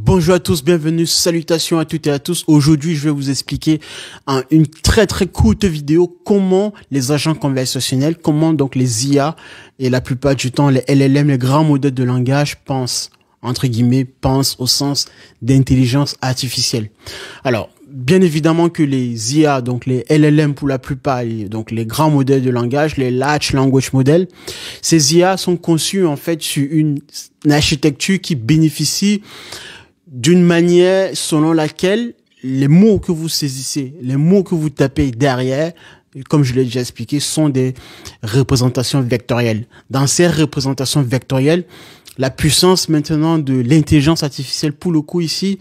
Bonjour à tous, bienvenue, salutations à toutes et à tous. Aujourd'hui, je vais vous expliquer en une très courte vidéo comment les agents conversationnels, comment donc les IA et la plupart du temps les LLM, les grands modèles de langage pensent, entre guillemets, pensent au sens d'intelligence artificielle. Alors, bien évidemment que les IA, donc les LLM pour la plupart, donc les grands modèles de langage, les Large Language Models, ces IA sont conçus en fait sur une architecture qui bénéficie d'une manière selon laquelle les mots que vous saisissez, les mots que vous tapez derrière, comme je l'ai déjà expliqué, sont des représentations vectorielles. Dans ces représentations vectorielles, la puissance maintenant de l'intelligence artificielle, pour le coup ici,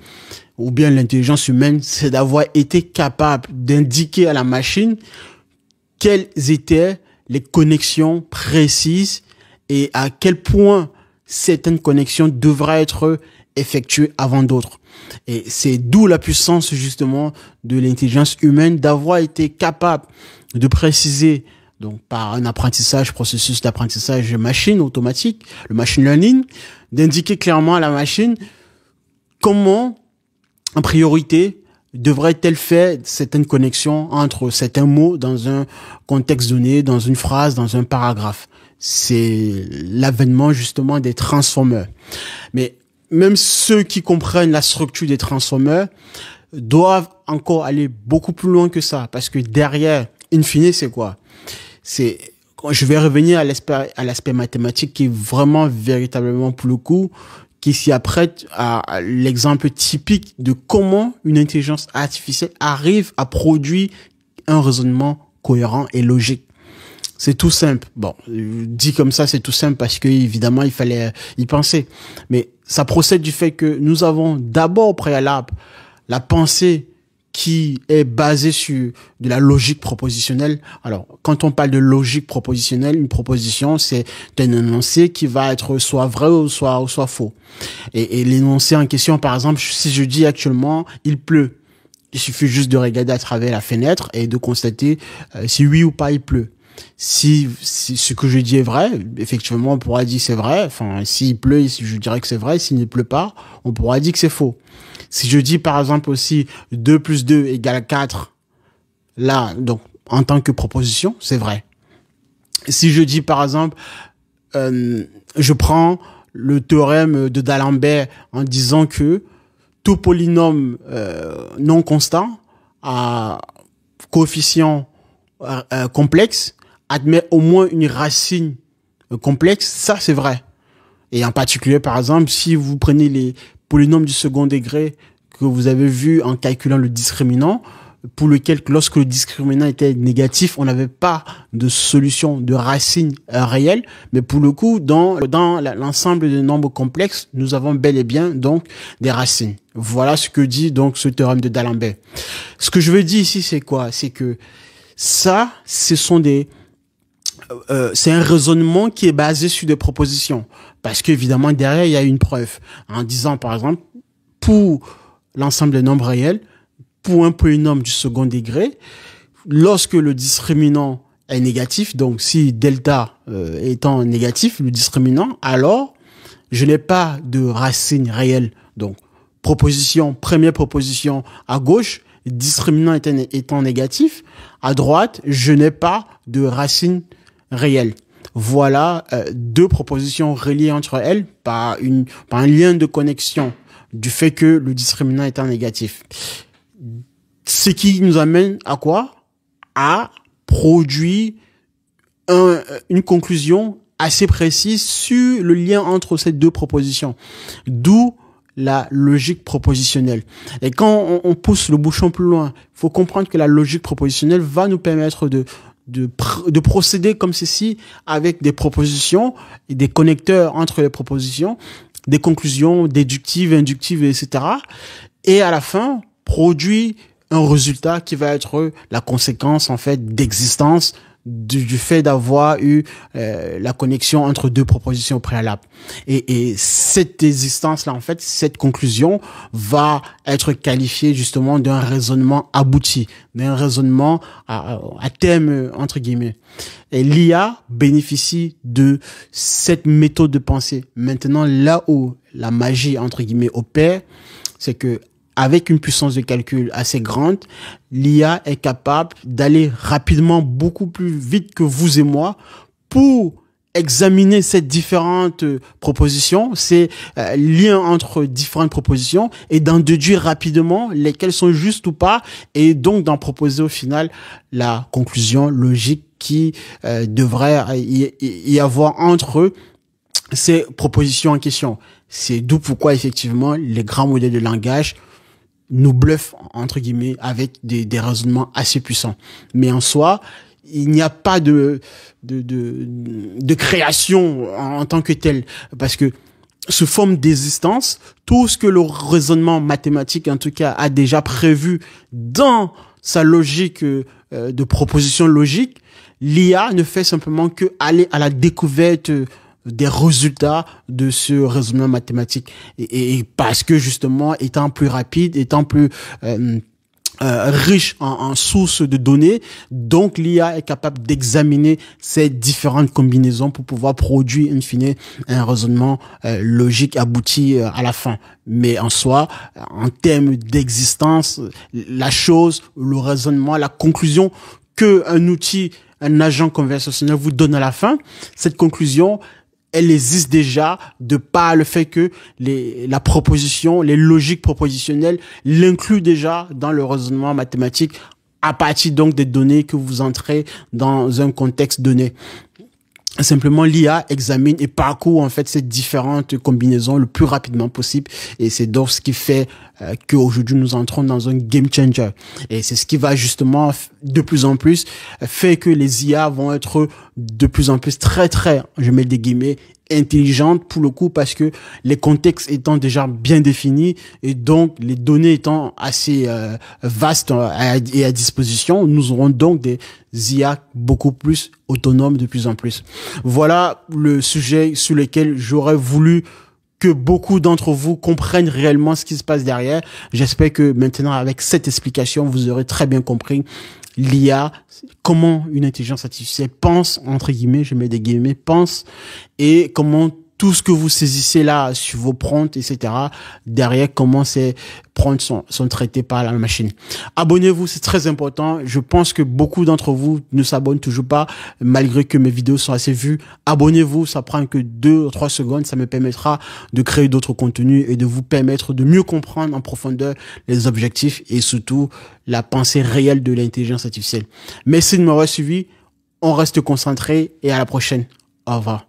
ou bien l'intelligence humaine, c'est d'avoir été capable d'indiquer à la machine quelles étaient les connexions précises et à quel point certaines connexions devraient être effectuées avant d'autres. Et c'est d'où la puissance justement de l'intelligence humaine d'avoir été capable de préciser, donc par un apprentissage, processus d'apprentissage machine automatique, le machine learning, d'indiquer clairement à la machine comment, en priorité, devrait-elle faire certaines connexions entre certains mots dans un contexte donné, dans une phrase, dans un paragraphe. C'est l'avènement justement des transformers. Mais même ceux qui comprennent la structure des transformers doivent encore aller beaucoup plus loin que ça, parce que derrière, in fine, c'est quoi? Je vais revenir à l'aspect mathématique qui est vraiment véritablement pour le coup, qui s'y apprête à l'exemple typique de comment une intelligence artificielle arrive à produire un raisonnement cohérent et logique. C'est tout simple. Bon, dit comme ça, c'est tout simple parce que évidemment, il fallait y penser. Mais ça procède du fait que nous avons d'abord au préalable la pensée qui est basée sur de la logique propositionnelle. Alors, quand on parle de logique propositionnelle, une proposition, c'est un énoncé qui va être soit vrai ou soit faux. Et l'énoncé en question, par exemple, si je dis actuellement, il pleut, il suffit juste de regarder à travers la fenêtre et de constater si oui ou pas il pleut. Si ce que je dis est vrai, effectivement, on pourra dire c'est vrai. Enfin, s'il pleut, je dirais que c'est vrai. S'il ne pleut pas, on pourra dire que c'est faux. Si je dis, par exemple, aussi 2 plus 2 égale 4, là, donc, en tant que proposition, c'est vrai. Si je dis, par exemple, je prends le théorème de d'Alembert en disant que tout polynôme non constant à coefficient complexe admet au moins une racine complexe, ça c'est vrai. Et en particulier, par exemple, si vous prenez les polynômes du second degré que vous avez vu en calculant le discriminant, pour lequel, lorsque le discriminant était négatif, on n'avait pas de solution de racine réelle, mais pour le coup, dans l'ensemble des nombres complexes, nous avons bel et bien donc des racines. Voilà ce que dit donc ce théorème de d'Alembert. Ce que je veux dire ici, c'est quoi? C'est que ça, c'est un raisonnement qui est basé sur des propositions. Parce qu'évidemment, derrière, il y a une preuve. En disant, par exemple, pour l'ensemble des nombres réels, pour un polynôme du second degré, lorsque le discriminant est négatif, donc si delta étant négatif, le discriminant, alors je n'ai pas de racine réelle. Donc, première proposition à gauche, discriminant étant négatif, à droite, je n'ai pas de racine réelle. Voilà deux propositions reliées entre elles par un lien de connexion du fait que le discriminant étant négatif. Ce qui nous amène à quoi? À produire une conclusion assez précise sur le lien entre ces deux propositions. D'où la logique propositionnelle. Et quand on pousse le bouchon plus loin, il faut comprendre que la logique propositionnelle va nous permettre de procéder comme ceci avec des propositions et des connecteurs entre les propositions, des conclusions déductives, inductives, etc. Et à la fin, produit un résultat qui va être la conséquence, en fait, d'existence du fait d'avoir eu la connexion entre deux propositions préalables. Et cette existence-là, en fait, cette conclusion va être qualifiée justement d'un raisonnement abouti, d'un raisonnement à terme, entre guillemets. Et l'IA bénéficie de cette méthode de pensée. Maintenant, là où la magie, entre guillemets, opère, c'est que avec une puissance de calcul assez grande, l'IA est capable d'aller rapidement, beaucoup plus vite que vous et moi, pour examiner ces différentes propositions, ces liens entre différentes propositions, et d'en déduire rapidement lesquelles sont justes ou pas, et donc d'en proposer au final la conclusion logique qui devrait y avoir entre ces propositions en question. C'est d'où pourquoi effectivement les grands modèles de langage nous bluffent, entre guillemets, avec des raisonnements assez puissants. Mais en soi, il n'y a pas de création en tant que telle, parce que sous forme d'existence, tout ce que le raisonnement mathématique, en tout cas, a déjà prévu dans sa logique de proposition logique, l'IA ne fait simplement que aller à la découverte des résultats de ce raisonnement mathématique, et parce que justement étant plus rapide, étant plus riche en sources de données, donc l'IA est capable d'examiner ces différentes combinaisons pour pouvoir produire in fine un raisonnement logique abouti à la fin. Mais en soi, en termes d'existence, la chose, le raisonnement, la conclusion que un outil, un agent conversationnel vous donne à la fin, cette conclusion, elle existe déjà de par le fait que la proposition, les logiques propositionnelles l'incluent déjà dans le raisonnement mathématique à partir donc des données que vous entrez dans un contexte donné. Simplement, l'IA examine et parcourt en fait ces différentes combinaisons le plus rapidement possible, et c'est donc ce qui fait qu'aujourd'hui nous entrons dans un game changer, et c'est ce qui va justement de plus en plus faire que les IA vont être de plus en plus très, je mets des guillemets, intelligente pour le coup, parce que les contextes étant déjà bien définis et donc les données étant assez vastes et à disposition, nous aurons donc des IA beaucoup plus autonomes de plus en plus. Voilà le sujet sur lequel j'aurais voulu que beaucoup d'entre vous comprennent réellement ce qui se passe derrière. J'espère que maintenant, avec cette explication, vous aurez très bien compris l'IA, comment une intelligence artificielle pense, entre guillemets, je mets des guillemets, pense, et comment tout ce que vous saisissez là sur vos prompts, etc., derrière, comment ces prompts sont traités par la machine. Abonnez-vous, c'est très important. Je pense que beaucoup d'entre vous ne s'abonnent toujours pas, malgré que mes vidéos sont assez vues. Abonnez-vous, ça prend que 2 ou 3 secondes. Ça me permettra de créer d'autres contenus et de vous permettre de mieux comprendre en profondeur les objectifs et surtout la pensée réelle de l'intelligence artificielle. Merci de m'avoir suivi. On reste concentré et à la prochaine. Au revoir.